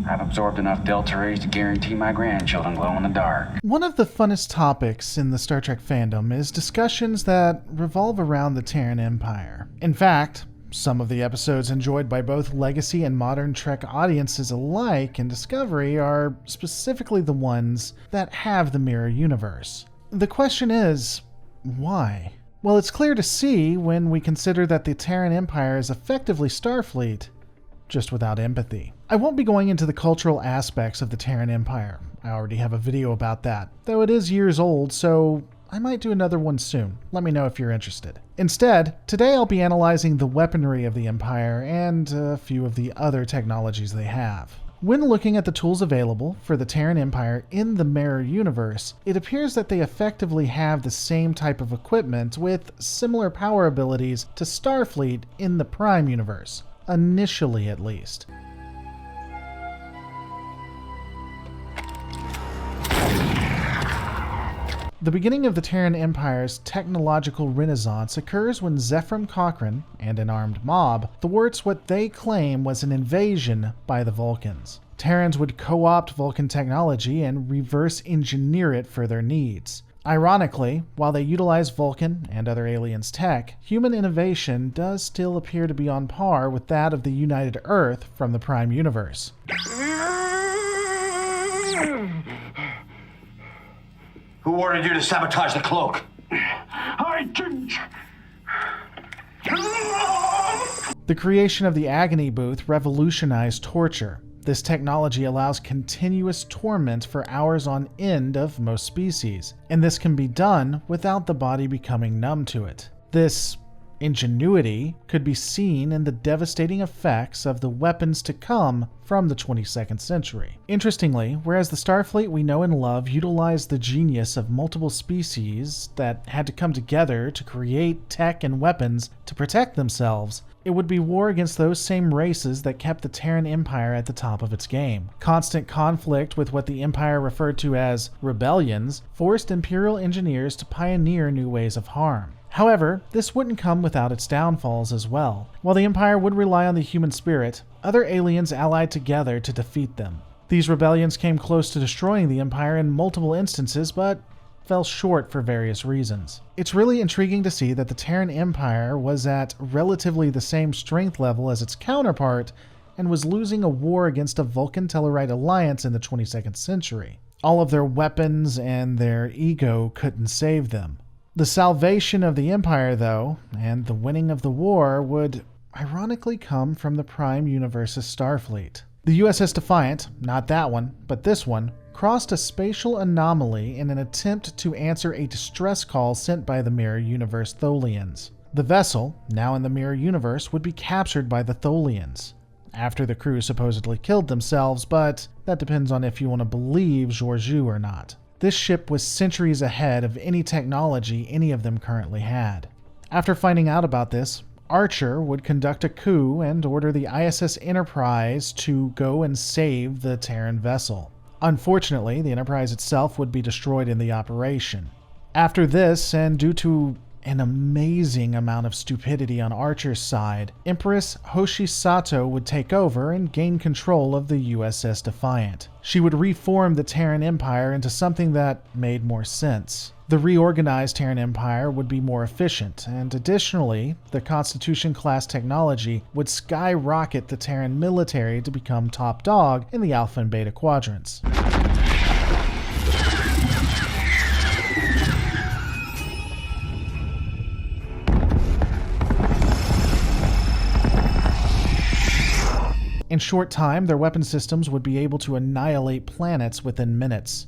I've absorbed enough delta rays to guarantee my grandchildren glow in the dark. One of the funnest topics in the Star Trek fandom is discussions that revolve around the Terran Empire. In fact, some of the episodes enjoyed by both legacy and modern Trek audiences alike in Discovery are specifically the ones that have the mirror universe. The question is, why? Well, it's clear to see when we consider that the Terran Empire is effectively Starfleet, just without empathy. I won't be going into the cultural aspects of the Terran Empire. I already have a video about that, though it is years old, so I might do another one soon. Let me know if you're interested. Instead, today I'll be analyzing the weaponry of the Empire and a few of the other technologies they have. When looking at the tools available for the Terran Empire in the Mirror universe, it appears that they effectively have the same type of equipment with similar power abilities to Starfleet in the Prime universe. Initially, at least. The beginning of the Terran Empire's technological renaissance occurs when Zefram Cochrane and an armed mob thwarts what they claim was an invasion by the Vulcans. Terrans would co-opt Vulcan technology and reverse engineer it for their needs. Ironically, while they utilize Vulcan and other aliens' tech, human innovation does still appear to be on par with that of the United Earth from the Prime universe. Who ordered you to sabotage the cloak? I didn't. The creation of the Agony Booth revolutionized torture. This technology allows continuous torment for hours on end of most species, and this can be done without the body becoming numb to it. This ingenuity could be seen in the devastating effects of the weapons to come from the 22nd century. Interestingly, whereas the Starfleet we know and love utilized the genius of multiple species that had to come together to create tech and weapons to protect themselves, it would be war against those same races that kept the Terran Empire at the top of its game. Constant conflict with what the Empire referred to as rebellions forced Imperial engineers to pioneer new ways of harm. However, this wouldn't come without its downfalls as well. While the Empire would rely on the human spirit, other aliens allied together to defeat them. These rebellions came close to destroying the Empire in multiple instances, but fell short for various reasons. It's really intriguing to see that the Terran Empire was at relatively the same strength level as its counterpart and was losing a war against a Vulcan-Tellarite alliance in the 22nd century. All of their weapons and their ego couldn't save them. The salvation of the Empire, though, and the winning of the war would ironically come from the Prime Universe's Starfleet. The USS Defiant, not that one, but this one, crossed a spatial anomaly in an attempt to answer a distress call sent by the Mirror Universe Tholians. The vessel, now in the Mirror Universe, would be captured by the Tholians, after the crew supposedly killed themselves, but that depends on if you want to believe Georgiou or not. This ship was centuries ahead of any technology any of them currently had. After finding out about this, Archer would conduct a coup and order the ISS Enterprise to go and save the Terran vessel. Unfortunately, the Enterprise itself would be destroyed in the operation. After this, and due to an amazing amount of stupidity on Archer's side, Empress Hoshi Sato would take over and gain control of the USS Defiant. She would reform the Terran Empire into something that made more sense. The reorganized Terran Empire would be more efficient, and additionally, the Constitution-class technology would skyrocket the Terran military to become top dog in the Alpha and Beta quadrants. In short time, their weapon systems would be able to annihilate planets within minutes.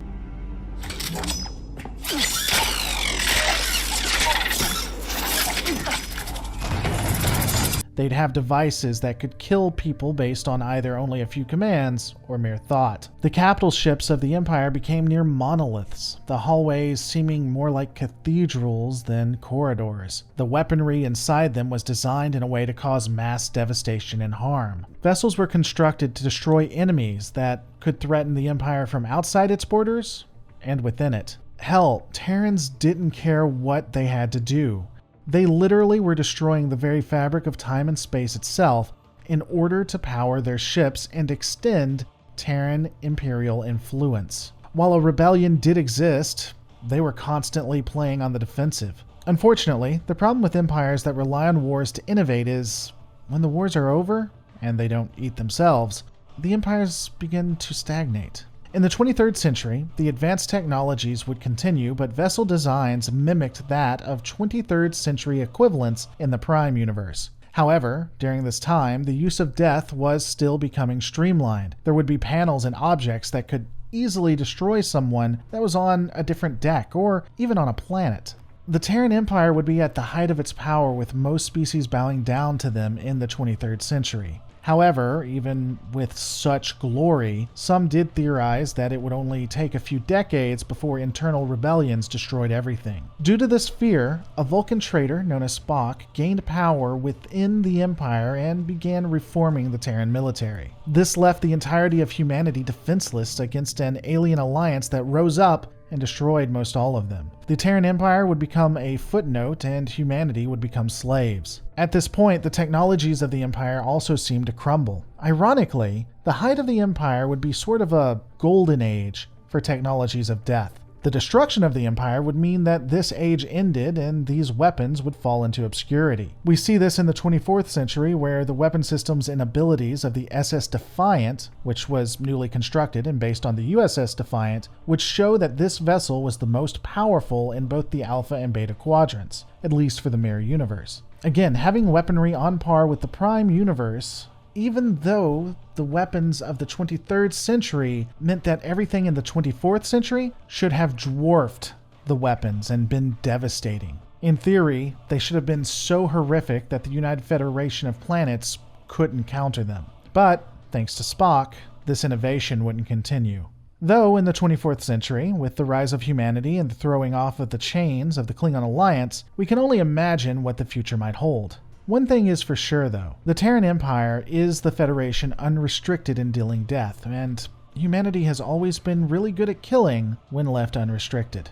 They'd have devices that could kill people based on either only a few commands or mere thought. The capital ships of the Empire became near monoliths, the hallways seeming more like cathedrals than corridors. The weaponry inside them was designed in a way to cause mass devastation and harm. Vessels were constructed to destroy enemies that could threaten the Empire from outside its borders and within it. Hell, Terrans didn't care what they had to do. They literally were destroying the very fabric of time and space itself in order to power their ships and extend Terran imperial influence. While a rebellion did exist, they were constantly playing on the defensive. Unfortunately, the problem with empires that rely on wars to innovate is, when the wars are over, and they don't eat themselves, the empires begin to stagnate. In the 23rd century, the advanced technologies would continue, but vessel designs mimicked that of 23rd century equivalents in the Prime universe. However, during this time, the use of death was still becoming streamlined. There would be panels and objects that could easily destroy someone that was on a different deck or even on a planet. The Terran Empire would be at the height of its power, with most species bowing down to them in the 23rd century. However, even with such glory, some did theorize that it would only take a few decades before internal rebellions destroyed everything. Due to this fear, a Vulcan traitor known as Spock gained power within the Empire and began reforming the Terran military. This left the entirety of humanity defenseless against an alien alliance that rose up and destroyed most all of them. The Terran Empire would become a footnote and humanity would become slaves. At this point, the technologies of the Empire also seemed to crumble. Ironically, the height of the Empire would be sort of a golden age for technologies of death. The destruction of the Empire would mean that this age ended and these weapons would fall into obscurity. We see this in the 24th century, where the weapon systems and abilities of the SS Defiant, which was newly constructed and based on the USS Defiant, would show that this vessel was the most powerful in both the Alpha and Beta quadrants, at least for the Mirror Universe. Again, having weaponry on par with the Prime Universe, even though the weapons of the 23rd century meant that everything in the 24th century should have dwarfed the weapons and been devastating. In theory, they should have been so horrific that the United Federation of Planets couldn't counter them. But, thanks to Spock, this innovation wouldn't continue. Though in the 24th century, with the rise of humanity and the throwing off of the chains of the Klingon Alliance, we can only imagine what the future might hold. One thing is for sure, though. The Terran Empire is the Federation unrestricted in dealing death, and humanity has always been really good at killing when left unrestricted.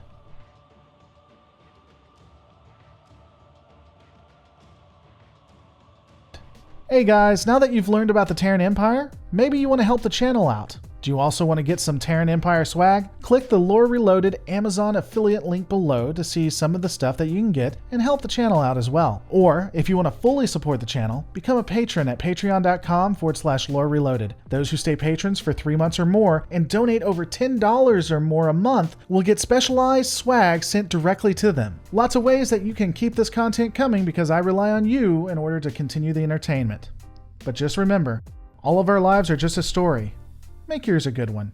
Hey guys, now that you've learned about the Terran Empire, maybe you want to help the channel out. Do you also want to get some Terran Empire swag? Click the Lore Reloaded Amazon affiliate link below to see some of the stuff that you can get and help the channel out as well. Or, if you want to fully support the channel, become a patron at patreon.com/Lore Reloaded. Those who stay patrons for 3 months or more and donate over $10 or more a month will get specialized swag sent directly to them. Lots of ways that you can keep this content coming because I rely on you in order to continue the entertainment. But just remember, all of our lives are just a story. Make yours a good one.